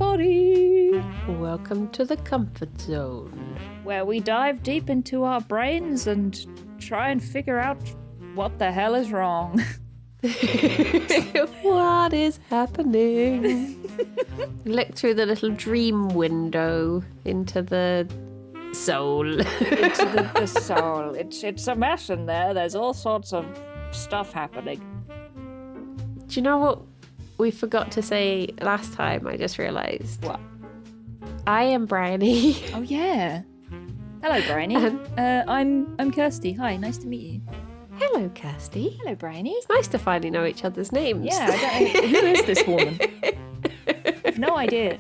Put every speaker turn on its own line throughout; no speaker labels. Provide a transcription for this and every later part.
everybody!
Welcome to the comfort zone.
Where we dive deep into our brains and try and figure out what the hell is wrong.
What is happening? Look through the little dream window into the soul.
Into the soul. It's a mess in there. There's all sorts of stuff happening.
Do you know what we forgot to say last time? I just realised.
What?
I am Briony.
Oh yeah. Hello, Briony. I'm Kirsty. Hi, nice to meet you.
Hello, Kirsty.
Hello, Briony.
It's nice to finally know each other's names.
Yeah, who is this woman? I have no idea.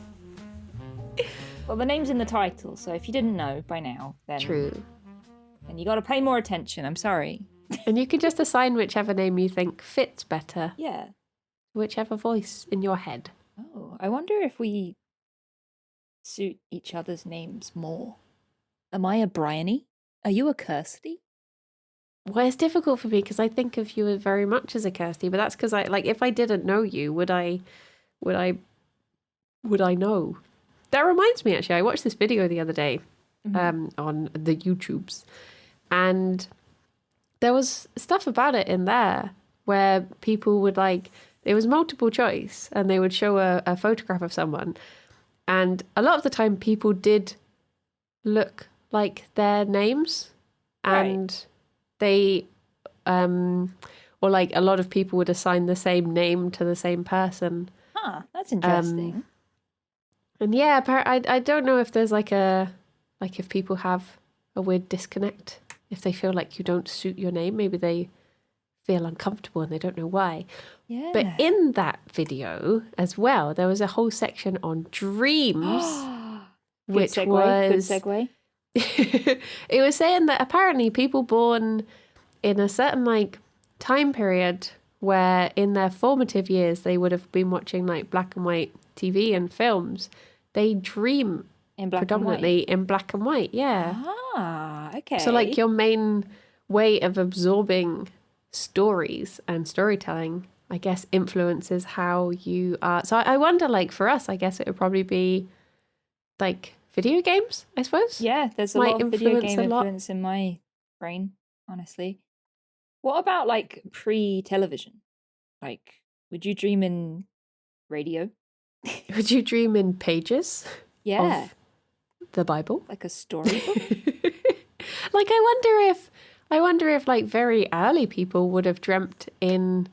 Well, the name's in the title, so if you didn't know by now, then
True.
Then you got to pay more attention. I'm sorry.
And you can just assign whichever name you think fits better.
Yeah.
Whichever voice in your head.
Oh, I wonder if we suit each other's names more. Am I a Briony? Are you a Kirsty?
Well, it's difficult for me because I think of you very much as a Kirsty, but that's because if I didn't know you, would I know? That reminds me, actually, I watched this video the other day on the YouTubes, and there was stuff about it in there where people would there was multiple choice and they would show a photograph of someone, and a lot of the time people did look like their names, and they or a lot of people would assign the same name to the same person.
Huh, that's interesting.
And yeah, I don't know if there's if people have a weird disconnect, if they feel like you don't suit your name, maybe they feel uncomfortable and they don't know why.
Yeah.
But in that video as well, there was a whole section on dreams, which
good
was
good segue.
It was saying that apparently people born in a certain time period where in their formative years they would have been watching black and white TV and films, they dream
In black
predominantly in black and white. Yeah.
Ah, okay.
So your main way of absorbing stories and storytelling, I guess, influences how you are. So I wonder, for us, I guess it would probably be video games, I suppose.
Yeah, there's a lot of video game influence in my brain, honestly. What about pre-television? Would you dream in radio?
Would you dream in pages?
Yeah.
Of the Bible?
Like a storybook?
I wonder if very early people would have dreamt in,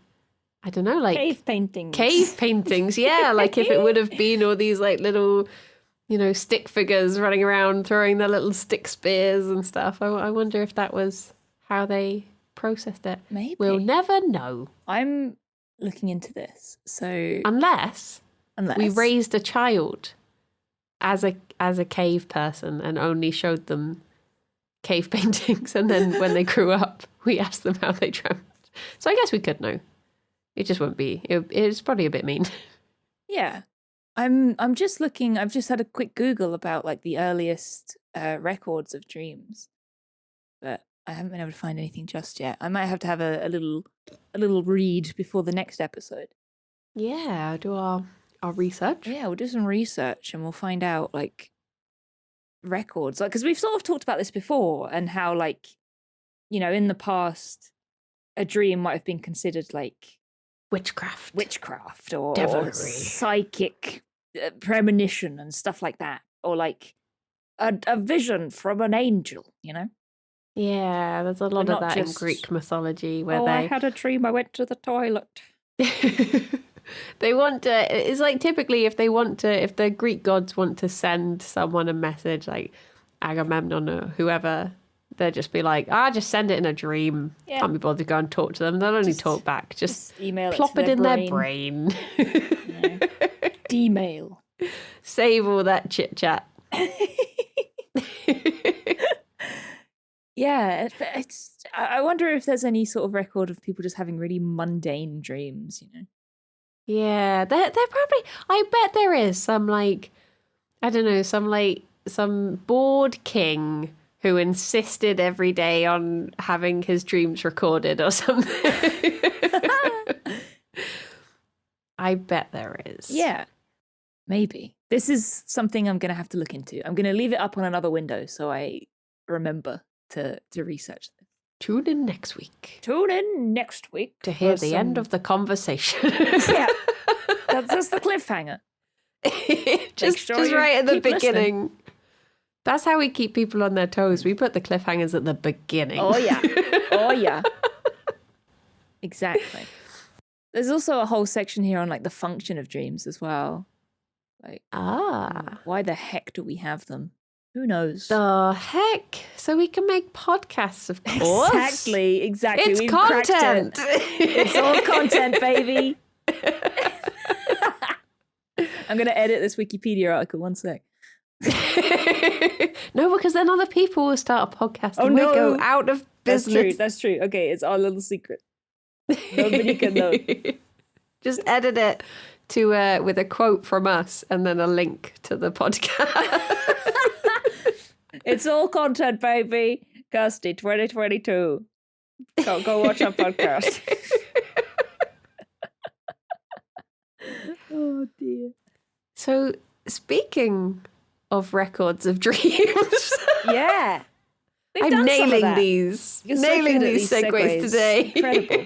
I don't know,
cave paintings.
Cave paintings, yeah. If it would have been all these little, stick figures running around throwing their little stick spears and stuff. I wonder if that was how they processed it.
Maybe.
We'll never know.
I'm looking into this. So
Unless we raised a child as a cave person and only showed them cave paintings, and then when they grew up we asked them how they dreamt. So I guess we could know. It just wouldn't be. It's probably a bit mean.
Yeah. I'm just looking. I've just had a quick Google about the earliest records of dreams, but I haven't been able to find anything just yet. I might have to have a little read before the next episode.
Yeah, do our research.
Yeah, we'll do some research and we'll find out records, because we've sort of talked about this before, and how in the past a dream might have been considered witchcraft or
devilry,
psychic premonition and stuff like that, or a vision from an angel.
Yeah, there's a lot of that in Greek mythology where
I had a dream, I went to the toilet.
They want to, it's typically if the Greek gods want to send someone a message, Agamemnon or whoever, they'll just be just send it in a dream. Yeah. Can't be bothered to go and talk to them. They'll only talk back. Just
email
plop it in their brain.
Yeah. D-mail.
Save all that chit chat.
Yeah, I wonder if there's any sort of record of people just having really mundane dreams,
Yeah, they're probably, I bet there is some I don't know, some bored king who insisted every day on having his dreams recorded or something. I bet there is.
Yeah, maybe. This is something I'm going to have to look into. I'm going to leave it up on another window so I remember to research this.
Tune in next week.
Tune in next week
to hear the end of the conversation.
Yeah, that's the cliffhanger.
just right at the beginning. Listening. That's how we keep people on their toes. We put the cliffhangers at the beginning.
Oh, yeah. Oh, yeah. Exactly. There's also a whole section here on like the function of dreams as well. Like, why the heck do we have them? Who knows?
The heck? So we can make podcasts, of course.
Exactly.
It's
We've
content.
It's all content, baby. I'm going to edit this Wikipedia article. One sec.
No, because then other people will start a podcast and we'll go out of business.
That's true. Okay, it's our little secret. Nobody can know.
Just edit it to with a quote from us and then a link to the podcast.
It's all content, baby. Kirsty 2022. Go watch our podcast. Oh dear.
So speaking of records of dreams.
Yeah.
I'm nailing these.
You're
nailing
so
these segues today.
Incredible.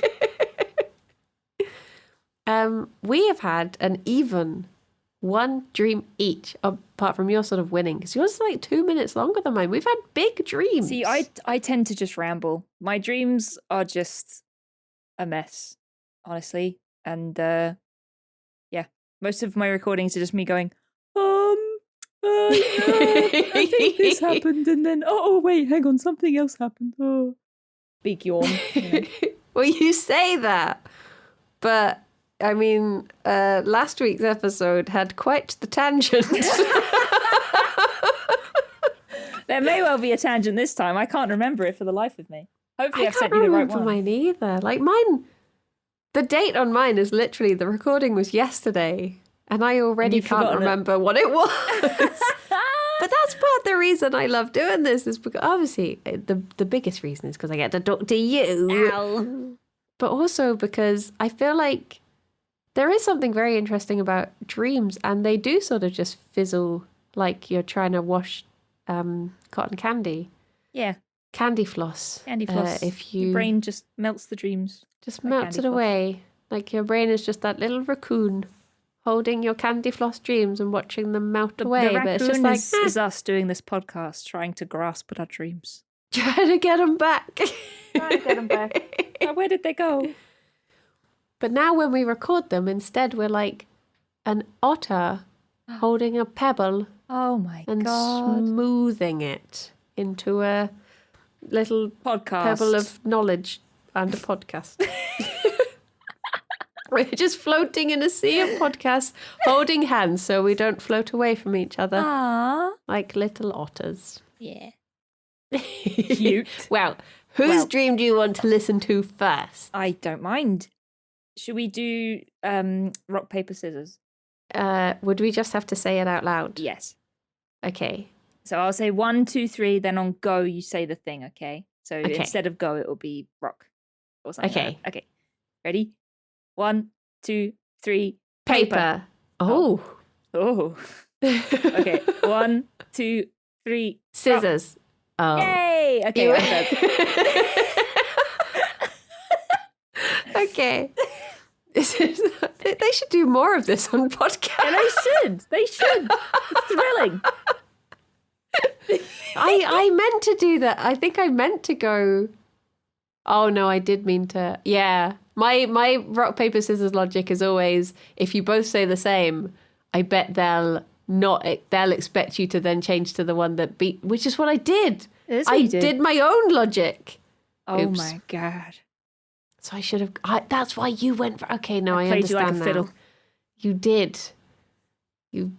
We have had an even one dream each, apart from your sort of winning, because yours is like 2 minutes longer than mine. We've had big dreams.
See, I tend to just ramble. My dreams are just a mess, honestly. And yeah, most of my recordings are just me going, I think this happened, and then wait, hang on, something else happened. Oh, big yawn. You know.
Well, you say that, but I mean, last week's episode had quite the tangent.
There may well be a tangent this time. I can't remember it for the life of me. Hopefully, I've sent you the right one.
I can't remember mine either. Like mine, the date on mine is literally the recording was yesterday. And I already can't remember what it was. But that's part of the reason I love doing this is because obviously the biggest reason is because I get to talk to you.
Ow.
But also because I feel like there is something very interesting about dreams and they do sort of just fizzle like you're trying to wash cotton candy.
Yeah.
Candy floss.
Candy floss.
If
your brain just melts the dreams.
Just melts it away. Like your brain is just that little raccoon holding your candy floss dreams and watching them melt away.
The
but it's just like
is us doing this podcast, trying to grasp at our dreams.
Trying to get them back.
Oh, where did they go?
But now when we record them, instead we're like an otter holding a pebble.
Oh my
and
God.
Smoothing it into a little
podcast.
Pebble of knowledge and a podcast. We're just floating in a sea of podcasts, holding hands so we don't float away from each other.
Aww.
Like little otters.
Yeah. Cute.
Well, whose dream do you want to listen to first?
I don't mind. Should we do rock, paper, scissors?
Would we just have to say it out loud?
Yes.
Okay.
So I'll say 1, 2, 3, then on go you say the thing, okay? So instead of go, it will be rock or something.
Okay.
Like that. Okay. Ready? 1, 2, 3.
Paper. Oh.
Okay. 1, 2, 3.
Scissors. Oh.
Yay! Okay.
Okay. They should do more of this on podcast.
And they should. It's thrilling.
I meant to do that. I think I meant to go. Oh no, I did mean to. Yeah. My rock, paper, scissors logic is always, if you both say the same, I bet they'll expect you to then change to the one that beat, which is what I did. I did my own logic.
Oh my God.
So I should have, that's why you went for, okay, no, I
played
understand
you like a fiddle.
You did. You.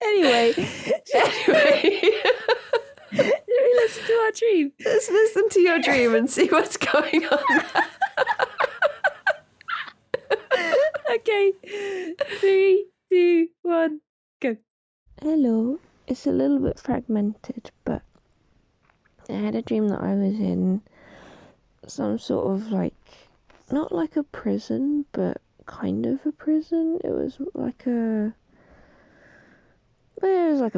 Anyway. Should we listen to our dream?
Let's listen to your dream and see what's going on.
Okay. 3, 2, 1, go.
Hello. It's a little bit fragmented, but I had a dream that I was in some sort of like, not like a prison, but kind of a prison. It was like a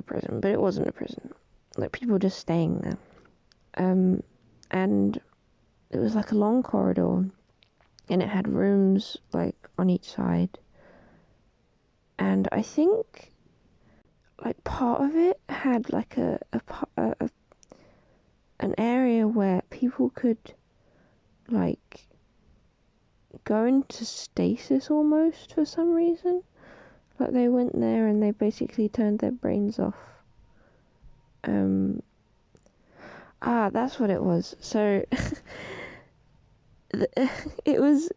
prison, but it wasn't a prison. Like people just staying there. And it was like a long corridor, and it had rooms like on each side. And I think like part of it had like an area where people could like go into stasis almost for some reason. Like they went there and they basically turned their brains off. That's what it was. So it was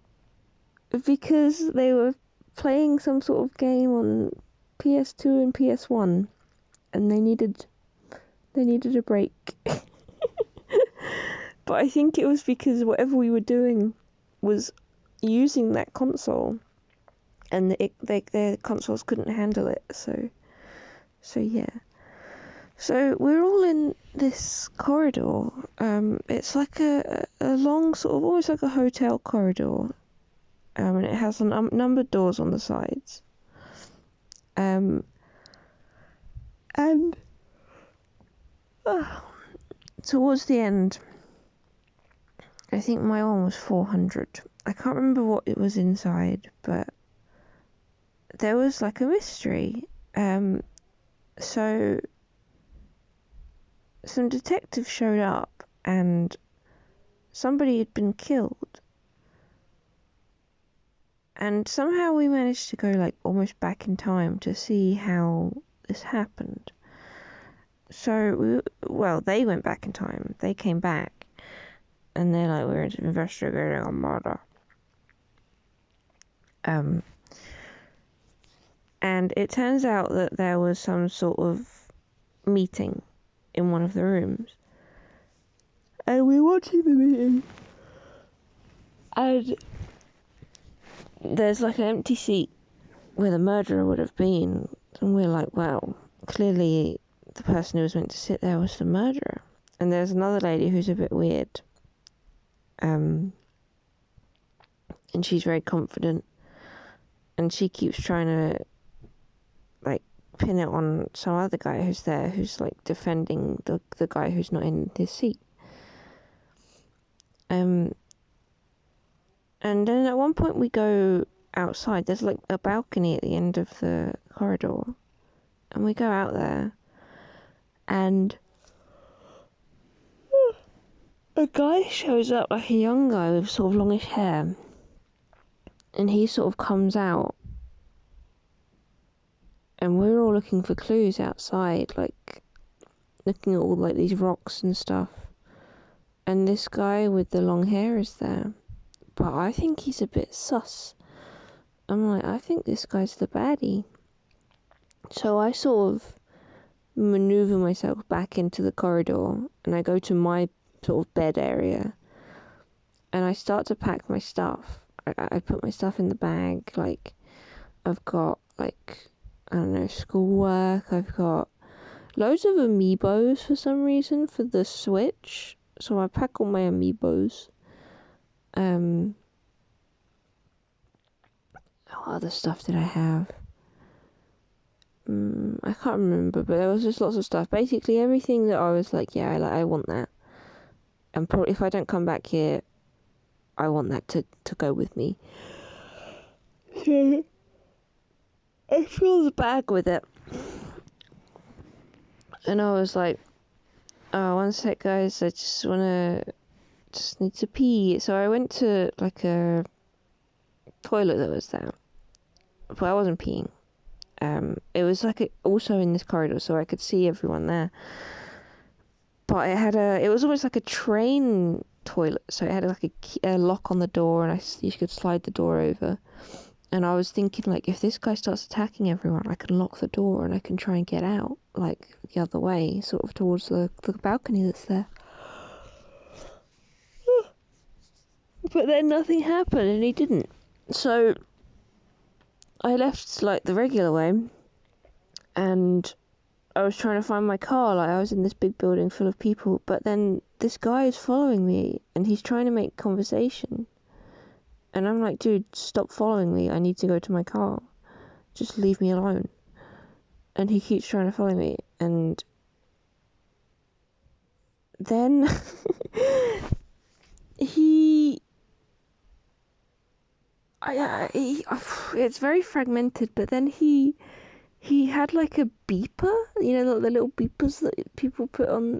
because they were playing some sort of game on PS2 and PS1, and they needed a break. But I think it was because whatever we were doing was using that console, and their consoles couldn't handle it. So yeah. So we're all in this corridor. It's like a long sort of almost like a hotel corridor. And it has numbered doors on the sides. And towards the end, I think my one was 400. I can't remember what it was inside, but there was like a mystery. So some detectives showed up, and somebody had been killed. And somehow we managed to go like almost back in time to see how this happened. So they went back in time. They came back, and they're like, we're investigating a murder. And it turns out that there was some sort of meeting in one of the rooms. And we're watching the meeting. And there's like an empty seat where the murderer would have been. And we're like, wow, clearly the person who was meant to sit there was the murderer. And there's another lady who's a bit weird. And she's very confident. And she keeps trying to like pin it on some other guy who's there, who's like defending the guy who's not in his seat. And then at one point we go outside. There's like a balcony at the end of the corridor, and we go out there, and a guy shows up, like a young guy with sort of longish hair, and he sort of comes out, and we're all looking for clues outside, like looking at all like these rocks and stuff, and this guy with the long hair is there, but I think he's a bit sus. I'm like, I think this guy's the baddie. So I sort of maneuver myself back into the corridor, and I go to my sort of bed area, and I start to pack my stuff. I put my stuff in the bag. Like, I've got like, I don't know, schoolwork. I've got loads of amiibos for some reason for the Switch, so I pack all my amiibos. What other stuff did I have? I can't remember, but there was just lots of stuff. Basically everything that I was like, yeah, I want that. And probably if I don't come back here, I want that to go with me. So I fill the bag with it. And I was like, oh, one sec guys, I just need to pee. So I went to like a toilet that was there. But I wasn't peeing. It was like also in this corridor, so I could see everyone there. But it was almost like a train toilet, so it had like a lock on the door, and you could slide the door over. And I was thinking, like, if this guy starts attacking everyone, I can lock the door and I can try and get out, like, the other way, sort of towards the balcony that's there. But then nothing happened, and he didn't. So I left like the regular way, and I was trying to find my car. Like, I was in this big building full of people, but then this guy is following me and he's trying to make conversation. And I'm like, dude, stop following me. I need to go to my car. Just leave me alone. And he keeps trying to follow me. And then it's very fragmented, but then he had like a beeper, you know, the little beepers that people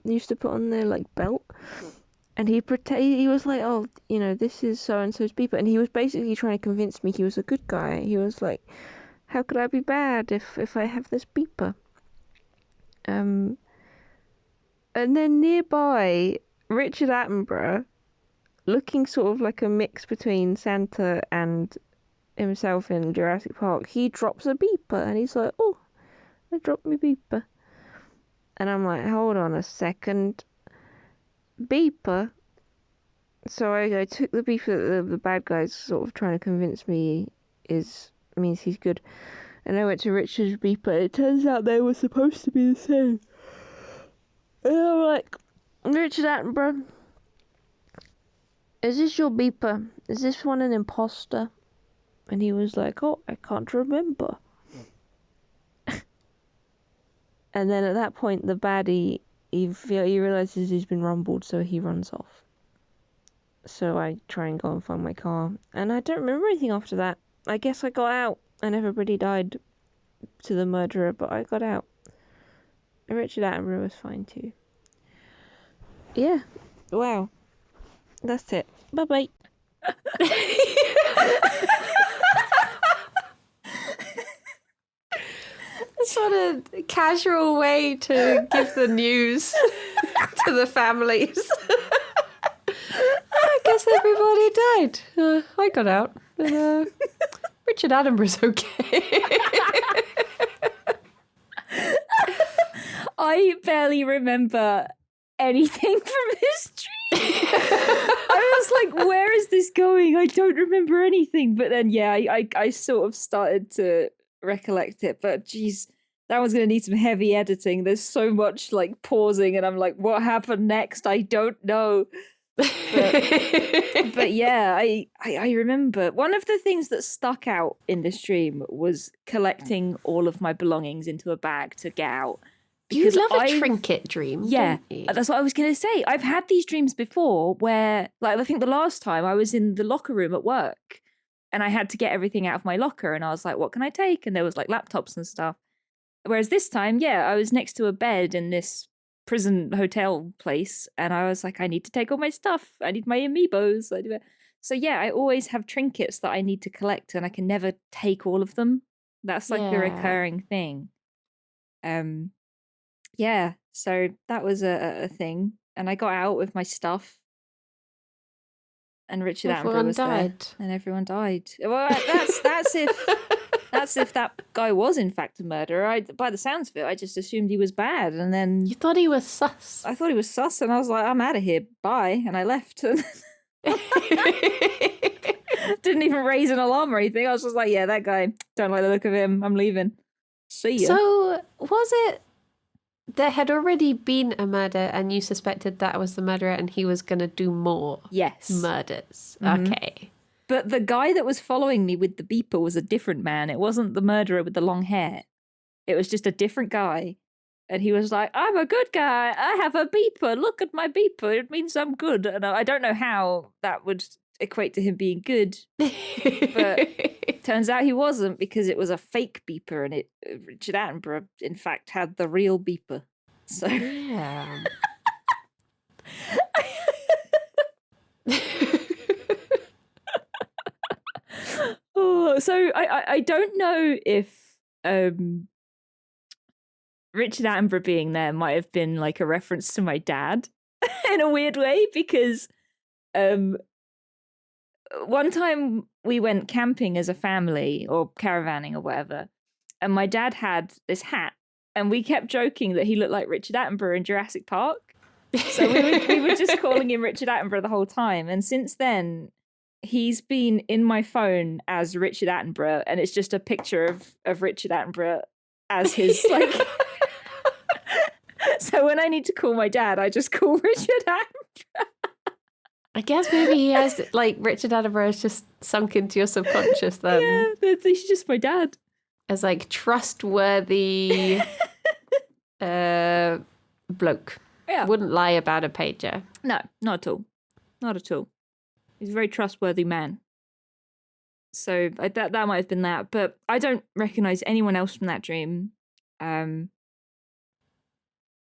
used to put on their like belt. And he was like, oh, you know, this is so and so's beeper, and he was basically trying to convince me he was a good guy. He was like, how could I be bad if I have this beeper? And then nearby, Richard Attenborough, looking sort of like a mix between Santa and himself in Jurassic Park, he drops a beeper, and he's like, oh, I dropped my beeper. And I'm like, hold on a second. Beeper? So I took the beeper that the bad guy's sort of trying to convince me means he's good. And I went to Richard's beeper. It turns out they were supposed to be the same. And I'm like, Richard Attenborough, is this your beeper? Is this one an imposter? And he was like, oh, I can't remember. And then at that point, the baddie, he realizes he's been rumbled, so he runs off. So I try and go and find my car. And I don't remember anything after that. I guess I got out, and everybody died to the murderer, but I got out. And Richard Attenborough was fine too. Yeah. Wow. That's it. Bye-bye.
Sort of casual way to give the news to the families. I guess everybody died. I got out. And, Richard Attenborough's okay.
I barely remember anything from this dream. I was like, where is this going? I don't remember anything. But then, yeah, I sort of started to recollect it. But geez, that one's going to need some heavy editing. There's so much like pausing, and I'm like, what happened next? I don't know. But yeah, I remember one of the things that stuck out in this dream was collecting all of my belongings into a bag to get out.
You love a trinket dream,
yeah,
don't you?
that's what I was going to say. I've had these dreams before where, like, I think the last time I was in the locker room at work and I had to get everything out of my locker, and I was like, what can I take? And there was like laptops and stuff. Whereas this time, yeah, I was next to a bed in this prison hotel place, and I was like, I need to take all my stuff. I need my amiibos. So yeah, I always have trinkets that I need to collect, and I can never take all of them. That's like the recurring thing. Yeah, so that was a thing, and I got out with my stuff, and Richard Attenborough was there, and everyone died. Well, that's if that guy was in fact a murderer. By the sounds of it, I just assumed he was bad, and then
you thought he was sus.
I thought he was sus, and I was like, I'm out of here, bye, and I left. Didn't even raise an alarm or anything. I was just like, yeah, that guy, don't like the look of him. I'm leaving. See ya.
So was it there had already been a murder, and you suspected that was the murderer, and he was going to do more murders? Mm-hmm. Okay.
But the guy that was following me with the beeper was a different man. It wasn't the murderer with the long hair. It was just a different guy. And he was like, I'm a good guy. I have a beeper. Look at my beeper. It means I'm good. And I don't know how that would equate to him being good. But turns out he wasn't, because it was a fake beeper. And Richard Attenborough, in fact, had the real beeper. So
yeah.
Oh, so I don't know if Richard Attenborough being there might have been like a reference to my dad in a weird way, because one time we went camping as a family, or caravanning or whatever, and my dad had this hat, and we kept joking that he looked like Richard Attenborough in Jurassic Park. So we were just calling him Richard Attenborough the whole time, and since then he's been in my phone as Richard Attenborough, and it's just a picture of Richard Attenborough as his like So when I need to call my dad, I just call Richard Attenborough.
I guess maybe he has, like, Richard Attenborough has just sunk into your subconscious then.
Yeah, he's just my dad.
As, like, trustworthy bloke.
Yeah.
Wouldn't lie about a pager.
No, not at all. Not at all. He's a very trustworthy man. So that might have been that. But I don't recognise anyone else from that dream.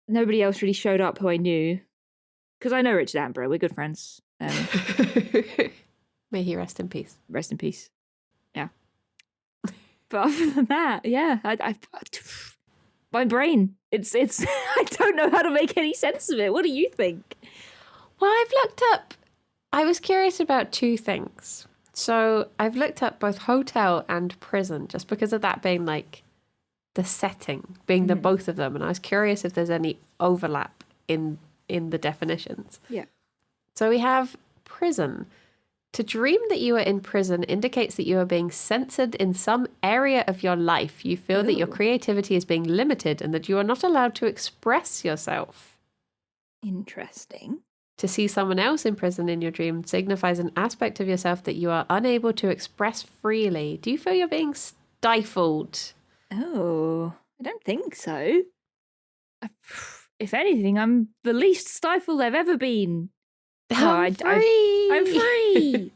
Nobody else really showed up who I knew. Because I know Richard Attenborough. We're good friends.
May he rest in peace.
Rest in peace. Yeah. But other than that, yeah, I my brain. It's. I don't know how to make any sense of it. What do you think?
Well, I've looked up. I was curious about two things. So I've looked up both hotel and prison, just because of that being like the setting, being the both of them, and I was curious if there's any overlap in the definitions.
Yeah.
So we have prison. To dream that you are in prison indicates that you are being censored in some area of your life. You feel that your creativity is being limited and that you are not allowed to express yourself.
Interesting.
To see someone else in prison in your dream signifies an aspect of yourself that you are unable to express freely. Do you feel you're being stifled?
Oh, I don't think so. If anything, I'm the least stifled I've ever been.
I'm free.
I'm free.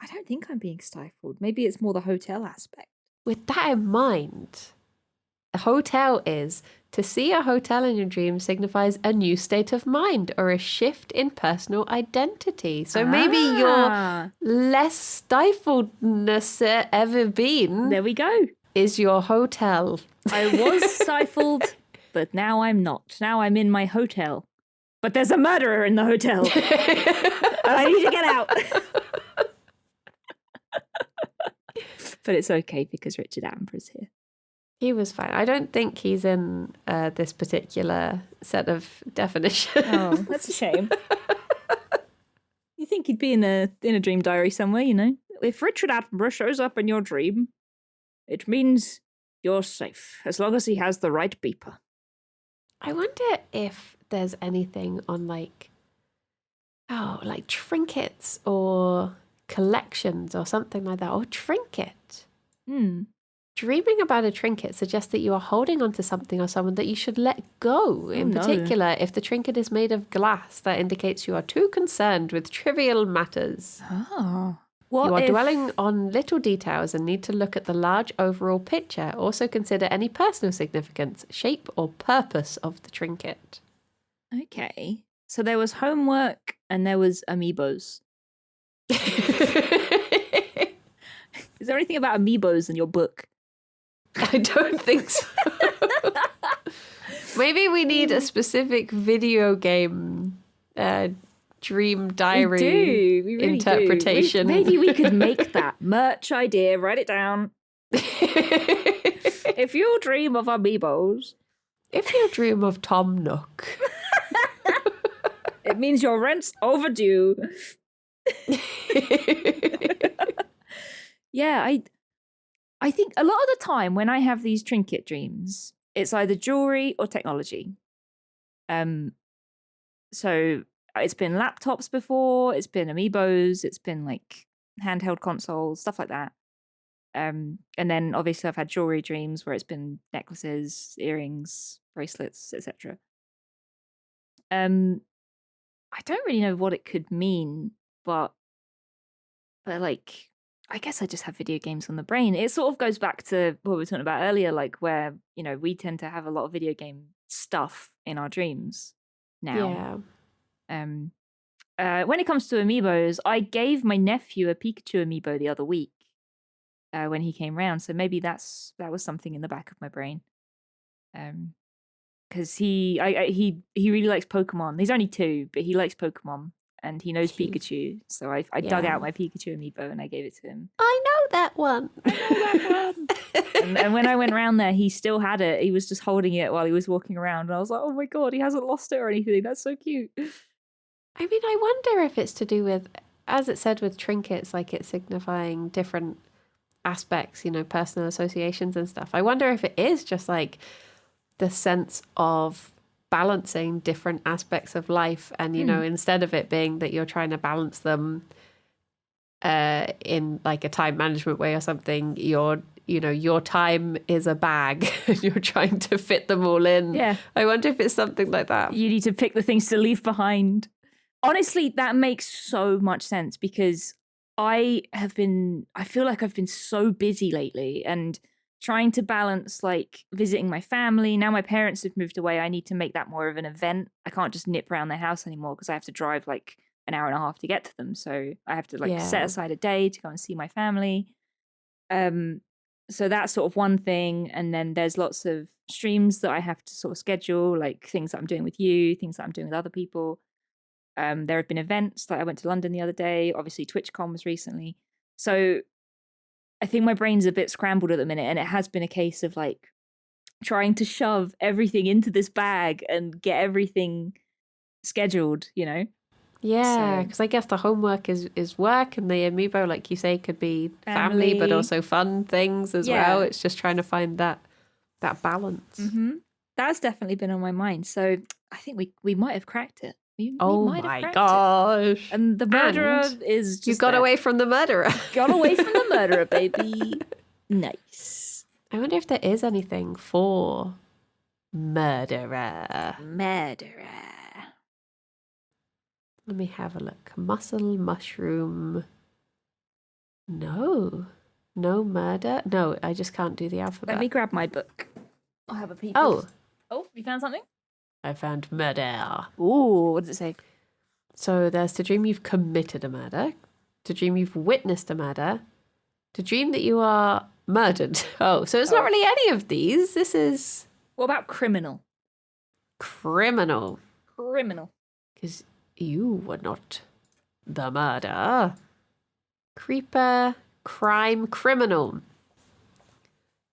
I don't think I'm being stifled. Maybe it's more the hotel aspect.
With that in mind, a hotel is to see a hotel in your dream signifies a new state of mind or a shift in personal identity. So maybe your less stifledness ever been.
There we go.
Is your hotel.
I was stifled, but now I'm not. Now I'm in my hotel. But there's a murderer in the hotel. And I need to get out. But it's okay because Richard Attenborough's here.
He was fine. I don't think he's in this particular set of definitions.
Oh, that's a shame. You think he'd be in a dream diary somewhere, you know? If Richard Attenborough shows up in your dream, it means you're safe, as long as he has the right beeper.
I wonder if there's anything on like trinkets or collections or something like that, or trinket. Dreaming about a trinket suggests that you are holding onto something or someone that you should let go. In particular, if the trinket is made of glass, that indicates you are too concerned with trivial matters.
Oh.
You are dwelling on little details and need to look at the large overall picture. Also consider any personal significance, shape or purpose of the trinket.
Okay. So there was homework and there was amiibos. Is there anything about amiibos in your book?
I don't think so. Maybe we need a specific video game dream diary
we really
interpretation.
Maybe we could make that merch idea. Write it down. If you dream of amiibos.
If you dream of Tom Nook.
It means your rent's overdue. Yeah, I think a lot of the time when I have these trinket dreams, it's either jewelry or technology. So it's been laptops before, it's been amiibos, it's been like handheld consoles, stuff like that. And then obviously I've had jewelry dreams where it's been necklaces, earrings, bracelets, etc. I don't really know what it could mean, but like, I guess I just have video games on the brain. It sort of goes back to what we were talking about earlier, like where, you know, we tend to have a lot of video game stuff in our dreams now. Yeah. When it comes to amiibos, I gave my nephew a Pikachu amiibo the other week when he came round. So maybe that was something in the back of my brain. Because he really likes Pokemon. He's only 2, but he likes Pokemon. And he knows Pikachu, so I dug out my Pikachu amiibo and I gave it to him.
I know that one.
and when I went round there, he still had it. He was just holding it while he was walking around. And I was like, oh my God, he hasn't lost it or anything. That's so cute.
I mean, I wonder if it's to do with, as it said with trinkets, like it's signifying different aspects, you know, personal associations and stuff. I wonder if it is just like the sense of balancing different aspects of life, and you know, instead of it being that you're trying to balance them in like a time management way or something, your time is a bag and you're trying to fit them all in.
Yeah.
I wonder if it's something like that.
You need to pick the things to leave behind. Honestly, that makes so much sense because I feel like I've been so busy lately and trying to balance like visiting my family. Now my parents have moved away. I need to make that more of an event. I can't just nip around their house anymore because I have to drive like an hour and a half to get to them. So I have to like set aside a day to go and see my family. So that's sort of one thing. And then there's lots of streams that I have to sort of schedule, like things that I'm doing with you, things that I'm doing with other people. There have been events, like I went to London the other day, obviously TwitchCon was recently. So I think my brain's a bit scrambled at the minute, and it has been a case of like trying to shove everything into this bag and get everything scheduled, you know?
Yeah, because I guess the homework is work, and the amiibo, like you say, could be family but also fun things as well. It's just trying to find that balance.
That's definitely been on my mind. So I think we might have cracked it. We might have cracked
gosh.
it. And the murderer is just
you got away from the murderer.
Got away from the murderer, baby. Nice.
I wonder if there is anything for murderer. Let me have a look. Muscle, mushroom. No murder. No, I just can't do the alphabet.
Let me grab my book. I'll have a peek.
Oh,
you found something?
I found murder.
Ooh, what does it say?
So there's to dream you've committed a murder, to dream you've witnessed a murder, to dream that you are murdered. Oh, so it's not really any of these. This is...
What about criminal?
Criminal.
Because
you were not the murderer. Creeper, crime, criminal.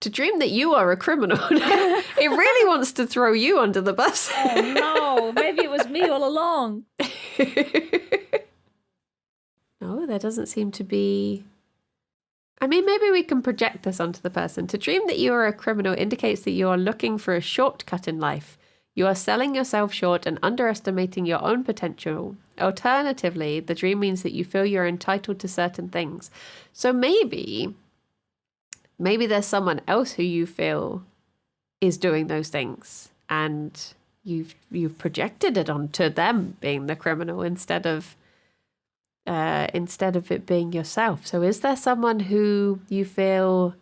To dream that you are a criminal. It really wants to throw you under the bus.
Oh no, maybe it was me all along.
No, there doesn't seem to be... I mean, maybe we can project this onto the person. To dream that you are a criminal indicates that you are looking for a shortcut in life. You are selling yourself short and underestimating your own potential. Alternatively, the dream means that you feel you're entitled to certain things. So maybe there's someone else who you feel is doing those things, and you've projected it onto them being the criminal instead of it being yourself. So is there someone who you feel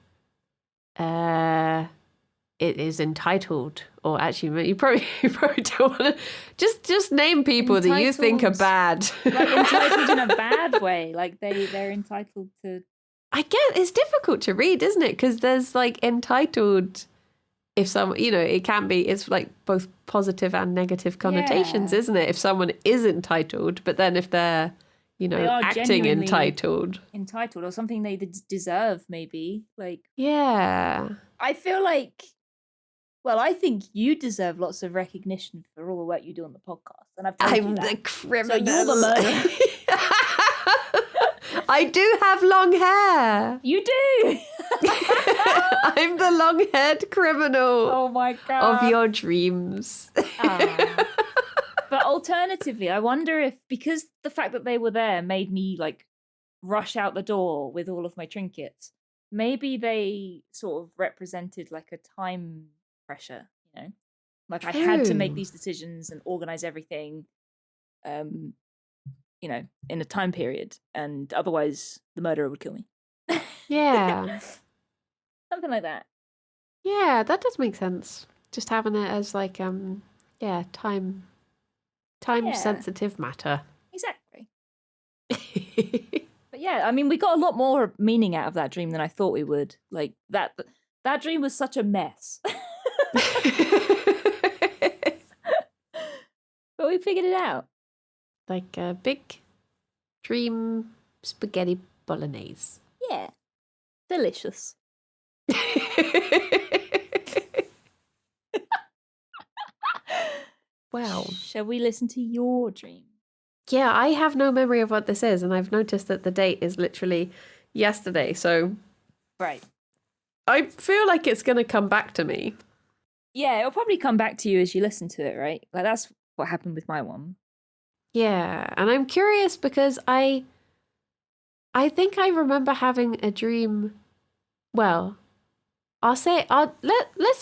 it is entitled, or actually you probably don't want to just name people entitled, that you think are bad.
Like entitled in a bad way, like they're entitled to...
I guess it's difficult to read, isn't it? Because there's like entitled, if someone, it can be, it's like both positive and negative connotations, isn't it? If someone is entitled, but then if they're, they acting entitled,
or something they deserve, maybe. Like,
yeah.
I feel like, well, I think you deserve lots of recognition for all the work you do on the podcast. And
I'm the criminal.
So you're the murderer.
I do have long hair.
You do.
I'm the long-haired criminal.
Oh my God.
Of your dreams.
But alternatively, I wonder if, because the fact that they were there made me like rush out the door with all of my trinkets, maybe they sort of represented like a time pressure, like True. I had to make these decisions and organize everything, in a time period, and otherwise the murderer would kill me.
Yeah.
Something like that.
Yeah, that does make sense. Just having it as like, time sensitive matter.
Exactly. But yeah, I mean, we got a lot more meaning out of that dream than I thought we would. Like that dream was such a mess. But we figured it out.
Like a big dream spaghetti bolognese.
Yeah. Delicious.
Wow.
Shall we listen to your dream?
Yeah, I have no memory of what this is, and I've noticed that the date is literally yesterday, so...
Right.
I feel like it's going to come back to me.
Yeah, it'll probably come back to you as you listen to it, right? Like that's what happened with my one.
Yeah, and I'm curious because I think I remember having a dream. Well, let's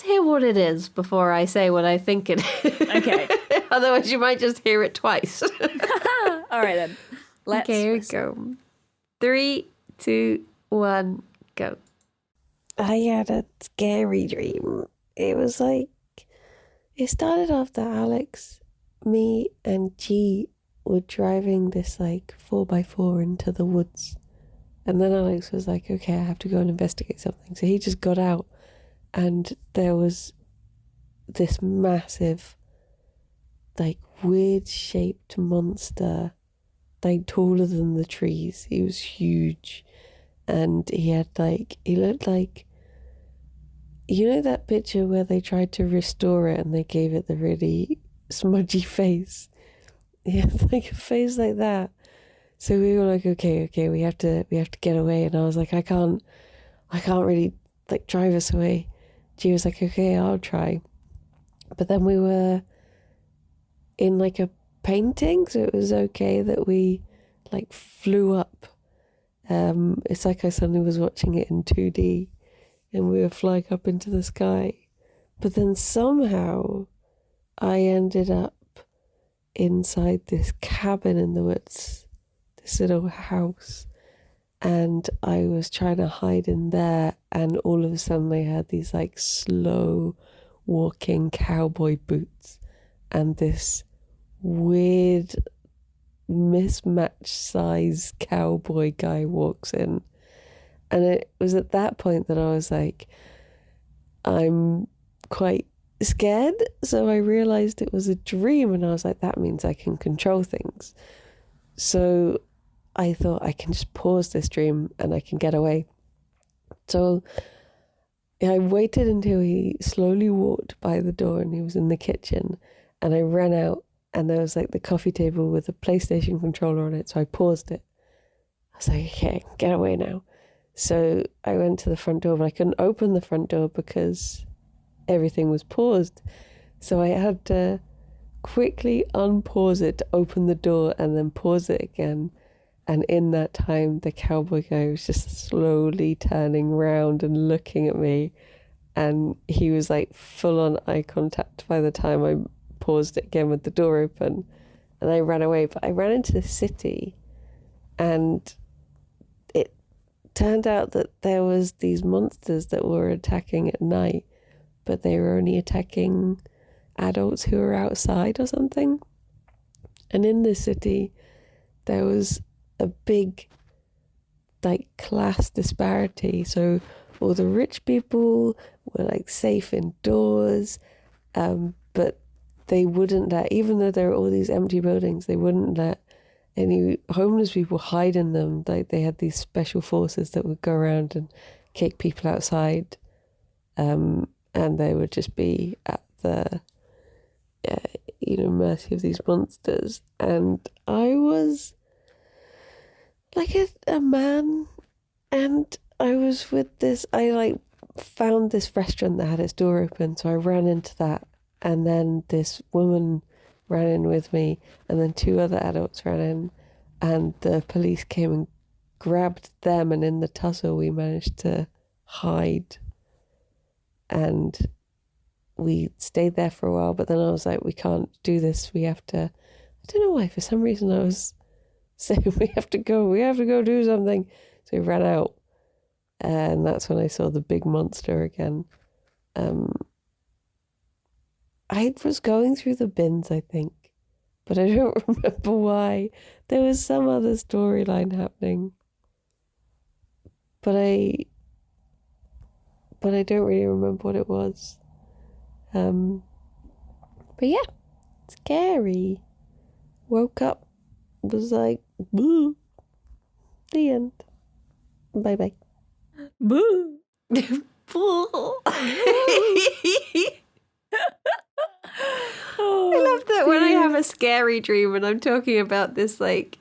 hear what it is before I say what I think it is.
Okay.
Otherwise you might just hear it twice.
All right then. Let's
Okay, here we
listen.
go. 3, 2, 1, go. I had a scary dream. It was like, it started off that Alex, me, and G were driving this like 4x4 into the woods. And then Alex was like, okay, I have to go and investigate something. So he just got out, and there was this massive, like, weird shaped monster, like, taller than the trees. He was huge. And he looked like, you know that picture where they tried to restore it and they gave it the really smudgy face? He had like a face like that. So we were like, okay, we have to get away. And I was like, I can't really like drive us away. She was like, okay, I'll try. But then we were in like a painting, so it was okay that we like flew up. It's like I suddenly was watching it in 2D and we were flying up into the sky. But then somehow I ended up inside this cabin in the woods, this little house, and I was trying to hide in there, and all of a sudden I had these like slow walking cowboy boots and this weird mismatched size cowboy guy walks in. And it was at that point that I was like, I'm quite scared. So I realized it was a dream, and I was like, that means I can control things. So I thought I can just pause this dream and I can get away. So I waited until he slowly walked by the door and he was in the kitchen, and I ran out, and there was like the coffee table with a PlayStation controller on it. So I paused it. I was like, okay, get away now. So I went to the front door, but I couldn't open the front door because everything was paused. So I had to quickly unpause it to open the door and then pause it again. And in that time, the cowboy guy was just slowly turning round and looking at me. And he was like full on eye contact by the time I paused it again with the door open. And I ran away. But I ran into the city, and it turned out that there was these monsters that were attacking at night, but they were only attacking adults who were outside or something. And in the city, there was a big like class disparity. So all the rich people were like safe indoors, but they wouldn't let, even though there were all these empty buildings, they wouldn't let any homeless people hide in them. Like they had these special forces that would go around and kick people outside, and they would just be at the mercy of these monsters. And I was like a man, and I was with this, I like found this restaurant that had its door open, so I ran into that, and then this woman ran in with me, and then 2 other adults ran in, and the police came and grabbed them, and in the tussle we managed to hide, and we stayed there for a while. But then I was like, we can't do this, we have to, I don't know why, for some reason I was saying we have to go do something. So we ran out, and that's when I saw the big monster again. I was going through the bins, I think, but I don't remember why. There was some other storyline happening, but I don't really remember what it was. But yeah, scary. Woke up, was like, boo. The end. Bye bye.
Boo.
Boo. I love that when I have a scary dream and I'm talking about this like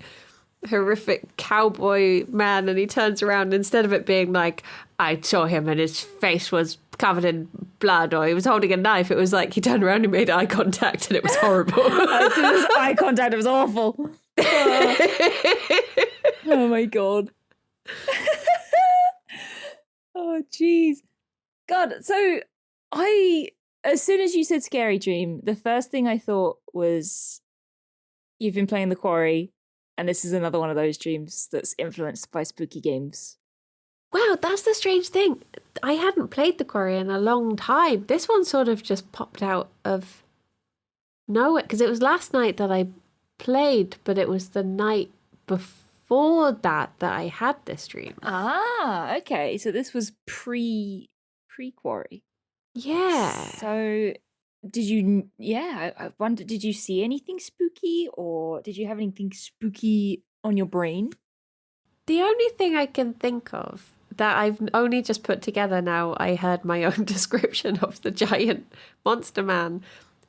horrific cowboy man, and he turns around, instead of it being like, I saw him and his face was covered in blood or he was holding a knife. It was like he turned around and made eye contact and it was horrible.
Eye contact, it was awful. Oh my God. Oh, jeez. God, so as soon as you said Scary Dream, the first thing I thought was you've been playing The Quarry, and this is another one of those dreams that's influenced by spooky games.
Wow, that's the strange thing. I hadn't played The Quarry in a long time. This one sort of just popped out of nowhere, because it was last night that I played, but it was the night before that I had this dream.
Ah, okay. So this was pre-Quarry.
Yeah.
So did you, I wonder, did you see anything spooky or did you have anything spooky on your brain?
The only thing I can think of that I've only just put together now, I heard my own description of the giant monster man,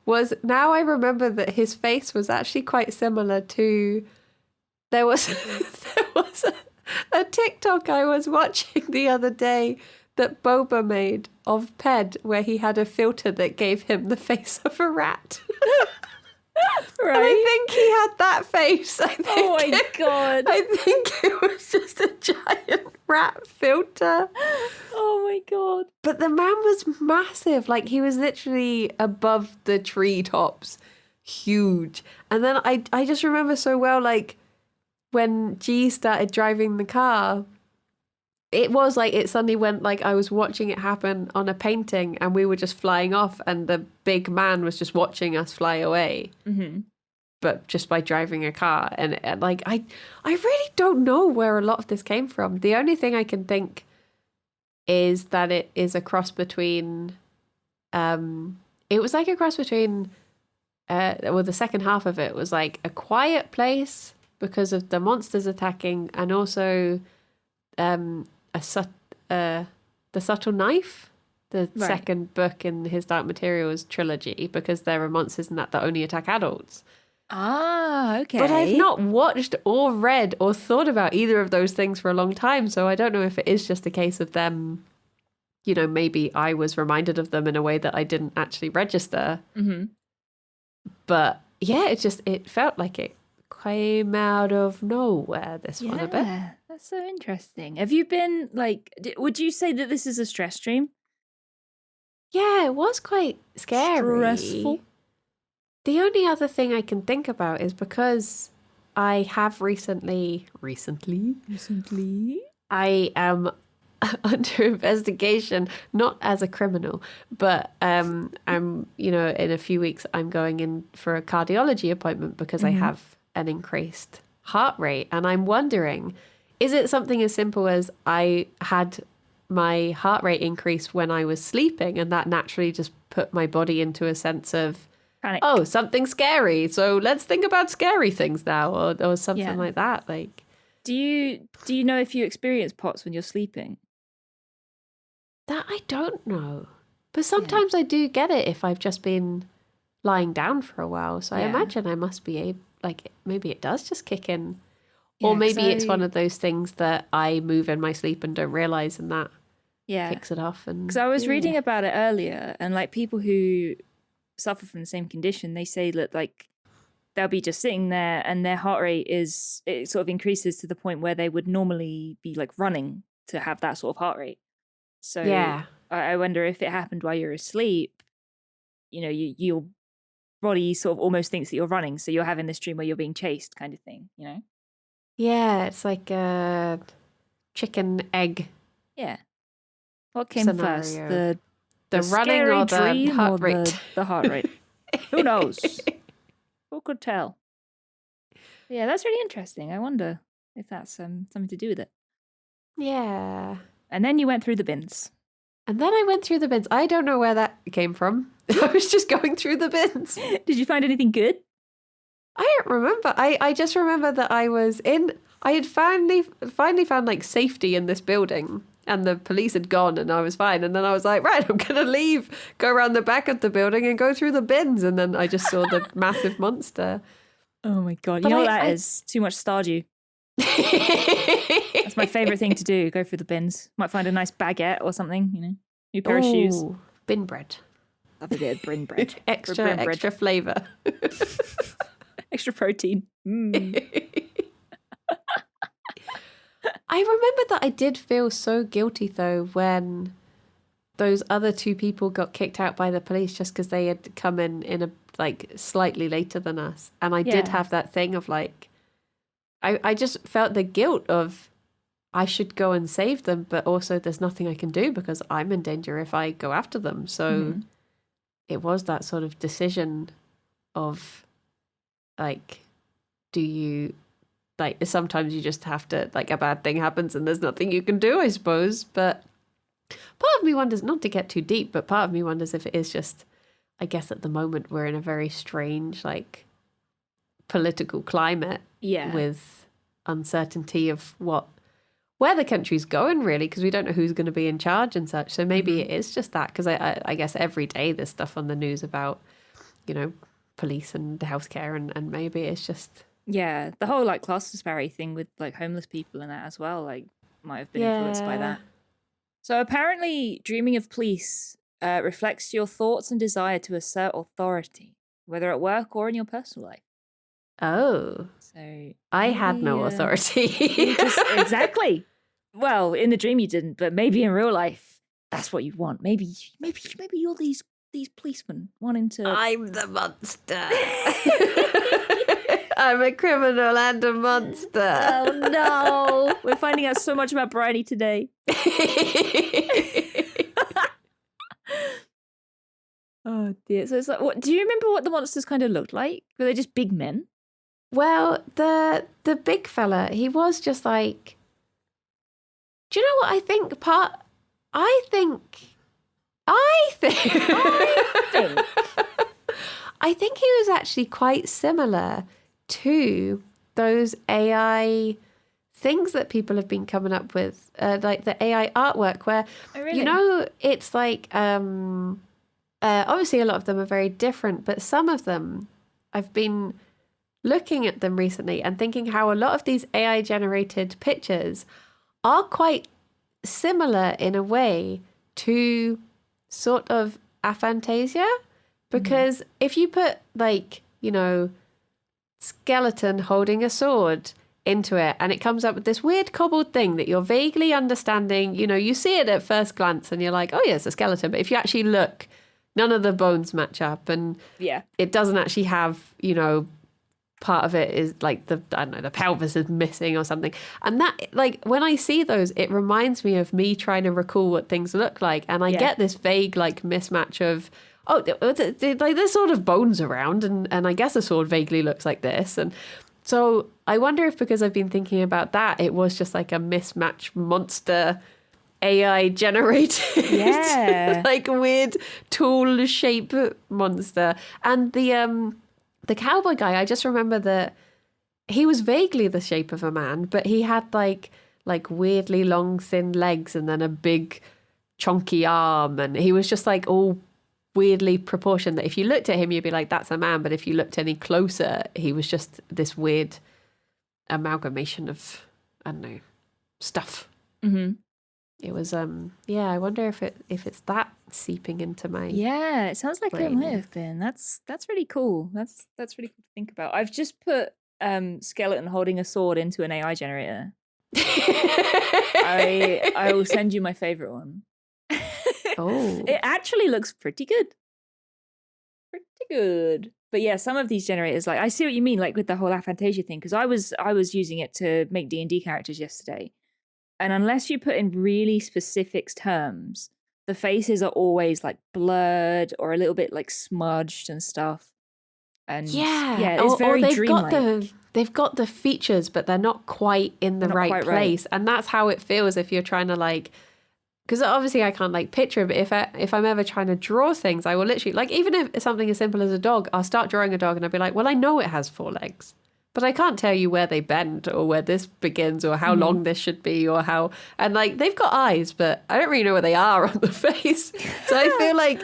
was now I remember that his face was actually quite similar to, there was a TikTok I was watching the other day that Boba made of Ped, where he had a filter that gave him the face of a rat.
Right.
And I think he had that face.
Oh my God.
I think it was just a giant rat filter.
Oh my God.
But the man was massive. Like, he was literally above the treetops. Huge. And then I just remember so well, like, when G started driving the car, it was like it suddenly went like I was watching it happen on a painting and we were just flying off and the big man was just watching us fly away.
Mm-hmm.
But just by driving a car. And like, I really don't know where a lot of this came from. The only thing I can think is that it is a cross between, it was like a cross between, the second half of it was like A Quiet Place because of the monsters attacking, and also The Subtle Knife, the second book in his Dark Materials trilogy, because there are monsters in that only attack adults.
Ah, okay.
But I've not watched or read or thought about either of those things for a long time, so I don't know if it is just a case of them, you know, maybe I was reminded of them in a way that I didn't actually register.
Mm-hmm.
But yeah, it felt like it came out of nowhere, this one a bit.
Yeah, that's so interesting. Have you been, like, would you say that this is a stress dream?
Yeah, it was quite scary.
Stressful?
The only other thing I can think about is because I have recently, I am under investigation, not as a criminal, but I'm, you know, in a few weeks I'm going in for a cardiology appointment because I have an increased heart rate. And I'm wondering, is it something as simple as I had my heart rate increase when I was sleeping and that naturally just put my body into a sense of,
Panic.
oh, something scary, so let's think about scary things now, or something like that. Like,
do you know if you experience POTS when you're sleeping?
that I don't know, but sometimes I do get it if I've just been lying down for a while, so I imagine I must be able, like, maybe it does just kick in, or maybe it's one of those things that I move in my sleep and don't realize, and that kicks it off. And
because I was reading about it earlier, and like people who suffer from the same condition, they say that like they'll be just sitting there and their heart rate it sort of increases to the point where they would normally be like running to have that sort of heart rate. So I wonder if it happened while you're asleep, you know, your body sort of almost thinks that you're running, so you're having this dream where you're being chased kind of thing, you know?
Yeah, it's like a chicken egg.
Yeah. What came first?
The running
scary
or the
dream
heart
or
rate?
The heart rate. Who knows? Who could tell? Yeah, that's really interesting. I wonder if that's something to do with it.
Yeah.
And then you went through the bins.
And then I went through the bins. I don't know where that came from. I was just going through the bins.
Did you find anything good?
I don't remember. I just remember that I had finally found like safety in this building, and the police had gone and I was fine. And then I was like, right, I'm going to leave, go around the back of the building and go through the bins. And then I just saw the massive monster.
Oh my God.
But
You know what that is? Too much Stardew. That's my favourite thing to do, go through the bins. Might find a nice baguette or something, you know. New pair of shoes.
Ooh, bin bread.
Love a bit of brin bread.
Extra flavour.
Extra protein.
I remember that I did feel so guilty, though, when those other two people got kicked out by the police just because they had come in a like slightly later than us. And I did have that thing of like, I just felt the guilt of I should go and save them, but also there's nothing I can do because I'm in danger if I go after them. So it was that sort of decision of like, do you... Like, sometimes you just have to, like, a bad thing happens and there's nothing you can do, I suppose. But part of me wonders, not to get too deep, but part of me wonders if it is just, I guess at the moment we're in a very strange, like, political climate with uncertainty of where the country's going, really, because we don't know who's going to be in charge and such. So maybe it is just that, because I guess every day there's stuff on the news about, you know, police and healthcare, and maybe it's just...
Yeah, the whole like class disparity thing with like homeless people and that as well, like might have been influenced by that. So apparently dreaming of police reflects your thoughts and desire to assert authority, whether at work or in your personal life.
Oh.
So
I had no authority.
Exactly. Well, in the dream you didn't, but maybe in real life that's what you want. Maybe you're these policemen wanting to...
I'm the monster. I'm a criminal and a monster.
Oh no. We're finding out so much about Briony today. Oh dear. So it's like, do you remember what the monsters kind of looked like? Were they just big men?
Well, the big fella, he was just like... Do you know what I think? I think he was actually quite similar to those AI things that people have been coming up with, like the AI artwork, where, you know, it's like, obviously a lot of them are very different, but some of them, I've been looking at them recently and thinking how a lot of these AI generated pictures are quite similar in a way to sort of aphantasia, because if you put like, you know, skeleton holding a sword into it and it comes up with this weird cobbled thing that you're vaguely understanding, you know, you see it at first glance and you're like, oh yeah, it's a skeleton, but if you actually look, none of the bones match up, and it doesn't actually have, you know, part of it is like the pelvis is missing or something. And that, like, when I see those, it reminds me of me trying to recall what things look like, and I get this vague like mismatch of, oh, like there's sort of bones around, and I guess a sword vaguely looks like this. And so I wonder if, because I've been thinking about that, it was just like a mismatch monster AI generated, like weird tool shape monster. And the cowboy guy, I just remember that he was vaguely the shape of a man, but he had like weirdly long thin legs and then a big chunky arm, and he was just like all weirdly proportioned that if you looked at him you'd be like, that's a man, but if you looked any closer he was just this weird amalgamation of, I don't know, stuff. It was I wonder if it's that seeping into my
it sounds like
brain.
It might have been. That's really cool. That's really cool to think about. I've just put skeleton holding a sword into an AI generator. I will send you my favorite one.
Oh,
it actually looks pretty good. But yeah, some of these generators, like, I see what you mean, like with the whole aphantasia thing, because I was using it to make D&D characters yesterday, and unless you put in really specific terms, the faces are always like blurred or a little bit like smudged and stuff. And it's very dreamlike.
They've got the features, but they're not quite in the right place, and that's how it feels if you're trying to like. Because obviously I can't like picture it, but if I'm ever trying to draw things, I will literally, like, even if it's something as simple as a dog, I'll start drawing a dog and I'll be like, well, I know it has 4 legs, but I can't tell you where they bend or where this begins or how long this should be or how, and like they've got eyes, but I don't really know where they are on the face. So I feel like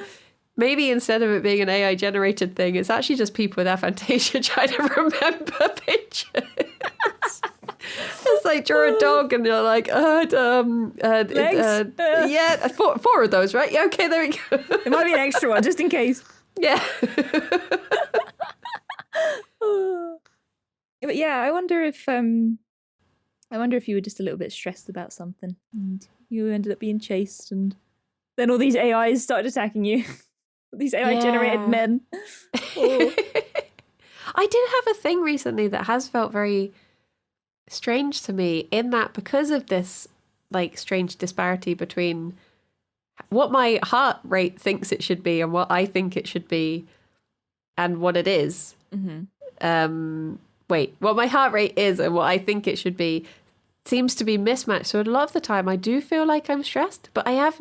maybe instead of it being an AI generated thing, it's actually just people with aphantasia trying to remember pictures. It's like draw a dog and you're like,
Legs?
yeah, four of those, right? Yeah, okay, there we go.
It might be an extra one, just in case.
Yeah.
But yeah, I wonder if you were just a little bit stressed about something and you ended up being chased, and then all these AIs started attacking you. These AI generated men. Oh.
I did have a thing recently that has felt very strange to me, in that because of this like strange disparity between what my heart rate thinks it should be and what I think it should be and what it is. Mm-hmm. What my heart rate is and what I think it should be seems to be mismatched. So a lot of the time I do feel like I'm stressed, but I have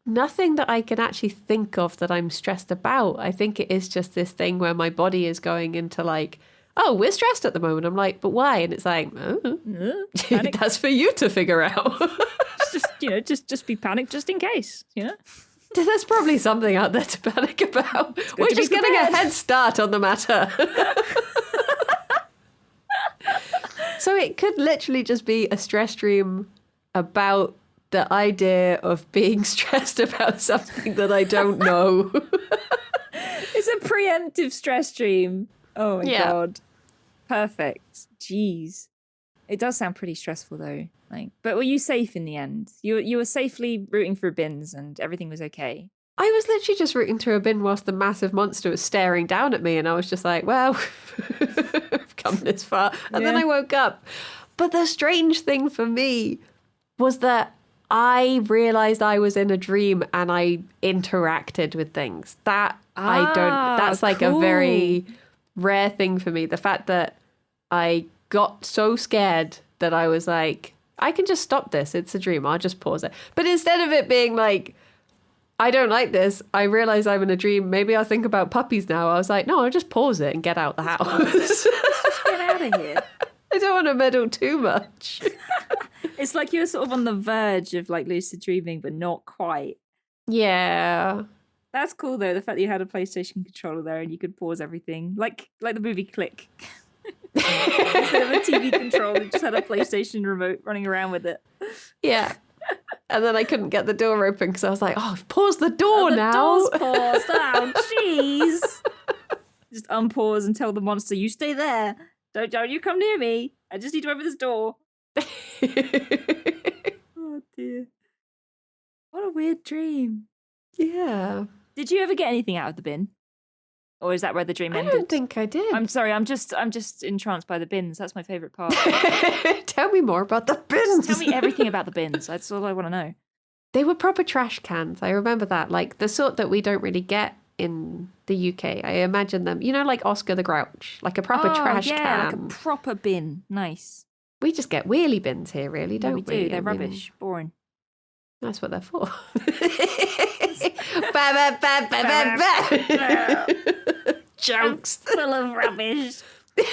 nothing that I can actually think of that I'm stressed about. I think it is just this thing where my body is going into like, oh, we're stressed at the moment. I'm like, but why? And it's like, that's for you to figure out.
just be panicked just in case,
There's probably something out there to panic about. We're just getting a head start on the matter. So it could literally just be a stress dream about the idea of being stressed about something that I don't know.
It's a preemptive stress dream. Oh my God. Perfect. Jeez. It does sound pretty stressful though. But were you safe in the end? You were safely rooting through bins and everything was okay.
I was literally just rooting through a bin whilst the massive monster was staring down at me, and I was just like, well, I've come this far. And then I woke up. But the strange thing for me was that I realised I was in a dream and I interacted with things. That's like a very rare thing for me. The fact that I got so scared that I was like, I can just stop this. It's a dream. I'll just pause it. But instead of it being like, I don't like this, I realise I'm in a dream, maybe I'll think about puppies now. I was like, no, I'll just pause it and get out the house.
Just get out of here.
I don't want to meddle too much.
It's like you were sort of on the verge of like lucid dreaming, but not quite.
Yeah.
That's cool though, the fact that you had a PlayStation controller there and you could pause everything. Like the movie Click. Instead of a TV controller, you just had a PlayStation remote running around with it.
Yeah. And then I couldn't get the door open because I was like, oh, pause the door now.
The door's paused. Oh, jeez. Just unpause and tell the monster, you stay there. Don't you come near me. I just need to open this door. Oh, dear. What a weird dream.
Yeah.
Did you ever get anything out of the bin? Or is that where the dream ended?
I don't think I did.
I'm sorry, I'm just entranced by the bins. That's my favourite part.
Tell me more about the bins.
Just tell me everything about the bins. That's all I want to know.
They were proper trash cans. I remember that. Like the sort that we don't really get in the UK. I imagine them, like Oscar the Grouch. Like a proper trash can.
Like a proper bin. Nice.
We just get wheelie bins here, really, don't we?
We do. They're rubbish. Boring.
That's what they're for. Ba, ba, ba, ba, ba, ba. Jokes.
Full of rubbish.
But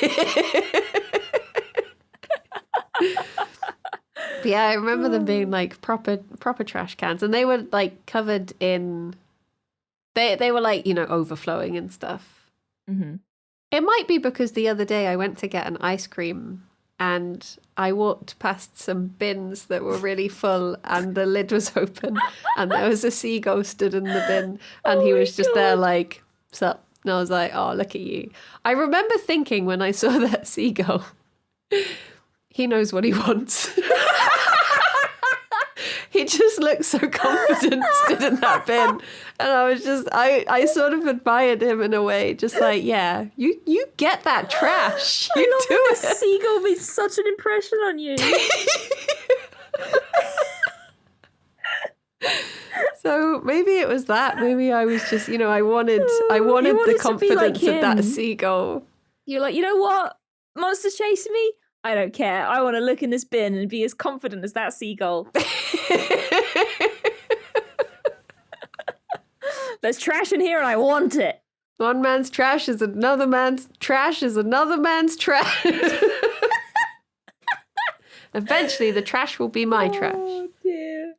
yeah, I remember them being like proper trash cans, and they were like covered in. They were like overflowing and stuff. Mm-hmm. It might be because the other day I went to get an ice cream. And I walked past some bins that were really full and the lid was open and there was a seagull stood in the bin and he was just there like, sup? And I was like, oh, look at you. I remember thinking when I saw that seagull, he knows what he wants. He just looked so confident stood in that bin. And I was just, I sort of admired him in a way, just like, yeah, you get that trash. You do it.
The seagull made such an impression on you.
So maybe it was that. Maybe I was just, I wanted the confidence of that seagull.
You're like, you know what? Monster's chasing me? I don't care. I want to look in this bin and be as confident as that seagull. There's trash in here and I want it.
One man's trash is another man's trash is another man's trash. Eventually the trash will be my trash.
Oh dear.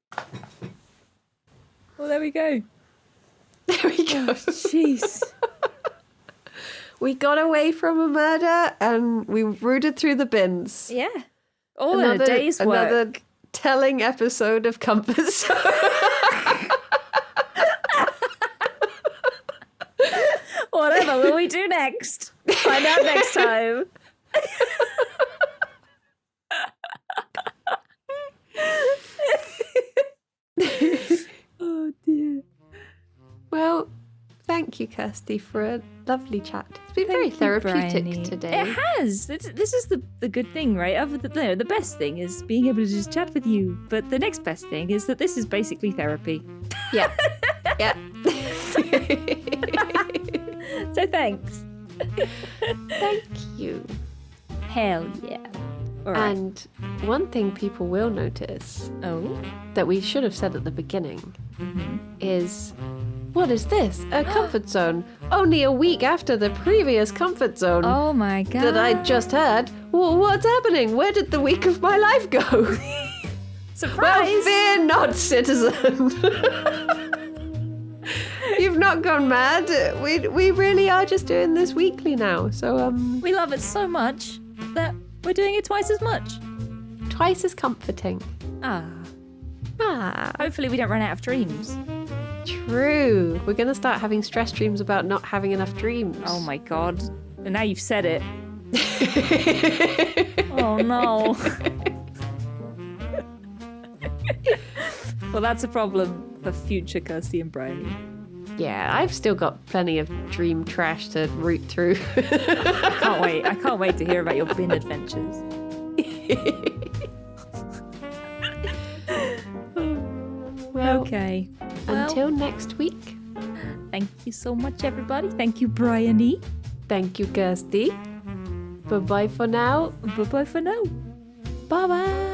Well, there we go.
There we go.
Jeez.
We got away from a murder and we rooted through the bins.
Yeah. All in a day's work.
Another telling episode of Comfort Zone.
Whatever will we do next? Find out next time. Oh dear.
Well, thank you, Kirsty, for a lovely chat. It's been very therapeutic today.
It has. This is the good thing, right? The best thing is being able to just chat with you. But the next best thing is that this is basically therapy.
Yeah. Yeah.
So thanks.
Thank you.
Hell yeah. All right.
And one thing people will notice
Oh?
that we should have said at the beginning is, what is this? A comfort zone. Only a week after the previous comfort zone
Oh my god.
that I just had. What's happening? Where did the week of my life go?
Surprise!
Well, fear not, citizen. You've not gone mad. We really are just doing this weekly now. So
We love it so much that we're doing it twice as much.
twice as comforting.
Ah.
Ah,
Hopefully we don't run out of dreams.
true. We're gonna start having stress dreams about not having enough dreams.
Oh my god. And now you've said it. Oh no. Well, that's a problem for future Kirsty and Briony.
Yeah, I've still got plenty of dream trash to root through.
I can't wait to hear about your bin adventures.
Well,
Okay.
until next week,
Thank you so much, everybody. Thank you, Briony.
thank you, Kirsty. Bye-bye for now.
Bye-bye for now.
Bye-bye.